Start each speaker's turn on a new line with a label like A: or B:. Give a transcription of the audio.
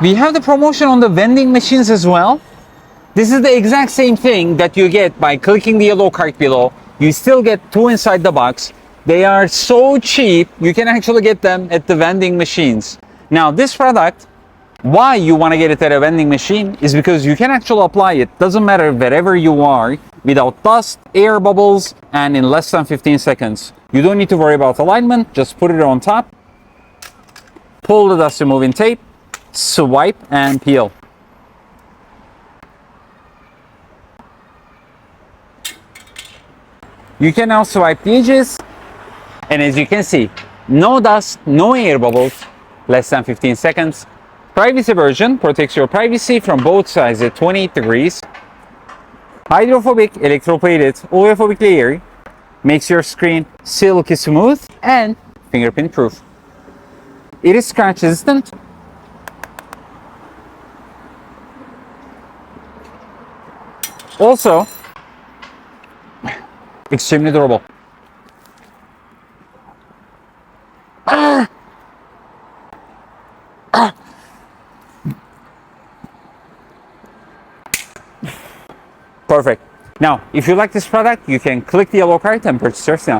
A: We have the promotion on the vending machines as well. This is the exact same thing that you get by clicking the yellow card below. You still get 2 inside the box. They are so cheap, you can actually get them at the vending machines. Now this product, why you want to get it at a vending machine is because you can actually apply it, doesn't matter wherever you are, without dust, air bubbles, and in less than 15 seconds. You don't need to worry about alignment, just put it on top, pull the dust removing tape, swipe and peel. You can now swipe the edges, and as you can see, no dust, no air bubbles, less than 15 seconds. Privacy version protects your privacy from both sides at 28 degrees. Hydrophobic, electroplated, UV-phobic layer makes your screen silky smooth and fingerprint proof. It is scratch resistant. Also, extremely durable. Perfect. Now, if you like this product, you can click the yellow card and purchase yours now.